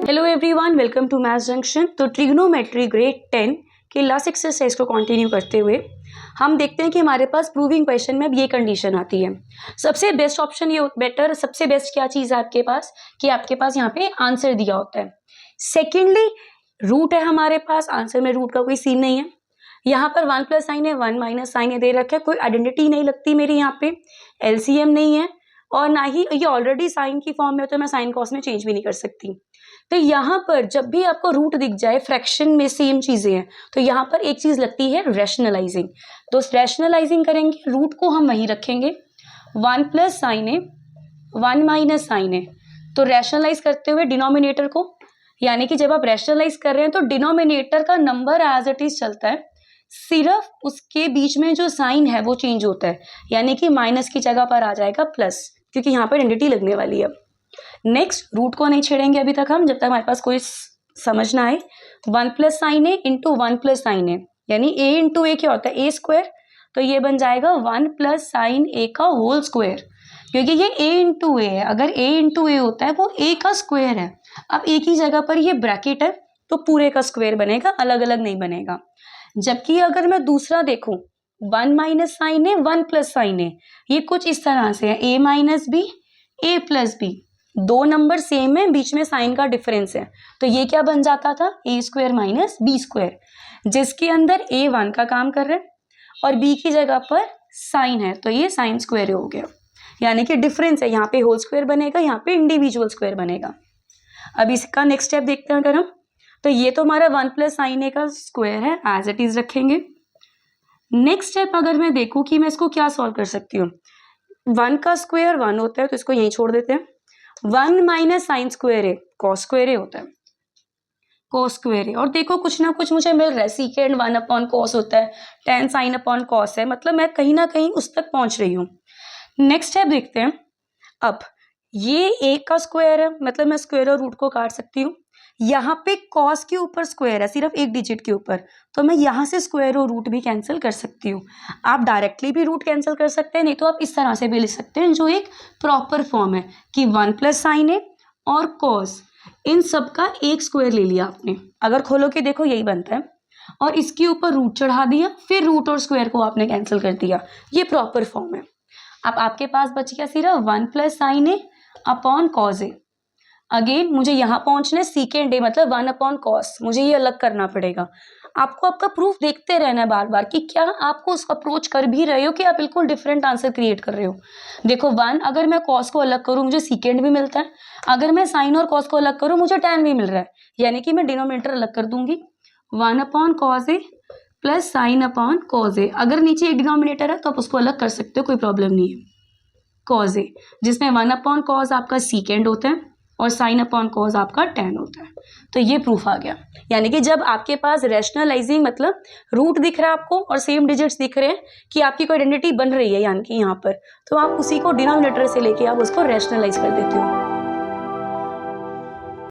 Hello everyone, welcome to maths junction. तो trigonometry grade 10 के last exercise को continue करते हुए हम देखते हैं कि हमारे पास प्रूविंग क्वेश्चन में अब ये कंडीशन आती है। सबसे बेस्ट ऑप्शन ये बेटर सबसे बेस्ट क्या चीज़ है आपके पास कि आपके पास यहाँ पे आंसर दिया होता है। सेकेंडली रूट है हमारे पास, आंसर में रूट का कोई सीन नहीं है। यहाँ पर 1 प्लस साइन है, 1 माइनस साइन है दे रखा है, कोई आइडेंटिटी नहीं लगती मेरी यहाँ पे, एलसीएम नहीं है और ना ही ये ऑलरेडी साइन की फॉर्म में, तो मैं साइन कॉस में चेंज भी नहीं कर सकती। तो यहाँ पर जब भी आपको रूट दिख जाए, फ्रैक्शन में सेम चीजें हैं, तो यहाँ पर एक चीज लगती है रैशनलाइजिंग। तो रैशनलाइजिंग करेंगे, रूट को हम वहीं रखेंगे, 1 प्लस साइन है, 1 माइनस साइन है। तो रैशनलाइज करते हुए डिनोमिनेटर को, यानी कि जब आप रैशनलाइज कर रहे हैं तो डिनोमिनेटर का नंबर एज इट इज चलता है, सिर्फ उसके बीच में जो साइन है वो चेंज होता है, यानी कि माइनस की जगह पर आ जाएगा प्लस, क्योंकि यहाँ पर आइडेंटिटी लगने वाली है। नेक्स्ट रूट को नहीं छेड़ेंगे अभी तक हम, जब तक हमारे पास कोई समझ ना आए। 1 प्लस साइन ए इंटू 1 प्लस साइन ए, यानी ए इंटू ए क्या होता है, ए स्क्वायर। तो ये बन जाएगा 1 प्लस साइन ए का होल स्क्वायर, क्योंकि ये ए इंटू ए है। अगर ए इंटू ए होता है वो ए का स्क्वायर है। अब एक ही जगह पर ये ब्रैकेट है तो पूरे का स्क्वायर बनेगा, अलग अलग नहीं बनेगा। जबकि अगर मैं दूसरा देखूं, 1 माइनस साइन ए 1 प्लस साइन ए, ये कुछ इस तरह से है, ए माइनस बी ए प्लस बी, दो नंबर सेम है, बीच में साइन का डिफरेंस है, तो ये क्या बन जाता था, ए स्क्वायर माइनस बी स्क्वायर, जिसके अंदर ए 1 का काम कर रहे हैं और बी की जगह पर साइन है, तो ये साइन स्क्वायर हो गया, यानी कि डिफरेंस है, यहाँ पे होल स्क्वायर बनेगा, यहाँ पे इंडिविजुअल स्क्वायर बनेगा। अब इसका नेक्स्ट स्टेप देखते हैं अगर हम, तो ये तो हमारा 1 प्लस साइन ए का स्क्वायर है, एज इट इज रखेंगे। नेक्स्ट स्टेप अगर मैं देखूं कि मैं इसको क्या सॉल्व कर सकती हूँ, 1 का स्क्वायर 1 होता है, तो इसको यहीं छोड़ देते हैं। 1 माइनस साइन स्क्वायर ए कॉस स्क्वायर ए होता है, कॉस स्क्वायर ए, और देखो कुछ ना कुछ मुझे मिल रहा है, सीकेंड 1 अपॉन कॉस होता है, tan साइन अपॉन कॉस है, मतलब मैं कहीं ना कहीं उस तक पहुंच रही हूँ। नेक्स्ट स्टेप देखते हैं। अब ये ए का स्क्वायर है, मतलब मैं स्क्वायर और रूट को काट सकती हूँ। यहाँ पे कॉस के ऊपर स्क्वायर है, सिर्फ एक डिजिट के ऊपर, तो मैं यहाँ से स्क्वायर और रूट भी कैंसिल कर सकती हूँ। आप डायरेक्टली भी रूट कैंसिल कर सकते हैं, नहीं तो आप इस तरह से भी लिख सकते हैं, जो एक प्रॉपर फॉर्म है कि 1 प्लस साइन ए और कॉस, इन सब का एक स्क्वायर ले लिया आपने। अगर खोलो के देखो यही बनता है, और इसके ऊपर रूट चढ़ा दिया, फिर रूट और स्क्वायर को आपने कैंसिल कर दिया, ये प्रॉपर फॉर्म है। अब आपके पास बच गया सिर्फ 1 plus sign A upon cos A. Again मुझे यहाँ पहुंचने सीकेंड ए मतलब 1 अपॉन कॉस, मुझे ये अलग करना पड़ेगा। आपको आपका प्रूफ देखते रहना है बार बार कि क्या आपको उस अप्रोच कर भी रहे हो कि आप बिल्कुल डिफरेंट आंसर क्रिएट कर रहे हो। देखो 1 अगर मैं कॉस को अलग करूँ मुझे सीकेंड भी मिलता है, अगर मैं साइन और कॉस को अलग करूँ मुझे tan भी मिल रहा है, यानी कि मैं डिनोमिनेटर अलग कर दूंगी, 1 upon cos A plus sine upon cos A. अगर नीचे एक डिनोमिनेटर है तो आप उसको अलग कर सकते हो, कोई प्रॉब्लम नहीं है। कॉस ए, जिसमें 1 अपॉन कॉस आपका सीकेंड होता है और साइन अपॉन कॉस आपका tan होता है। तो ये प्रूफ आ गया, यानी कि जब आपके पास रैशनलाइजिंग मतलब रूट दिख रहा है आपको और सेम डिजिट्स दिख रहे हैं कि आपकी कोई आइडेंटिटी बन रही है, यानी कि यहाँ पर, तो आप उसी को डिनोमिनेटर से लेके आप उसको रैशनलाइज कर देते हो।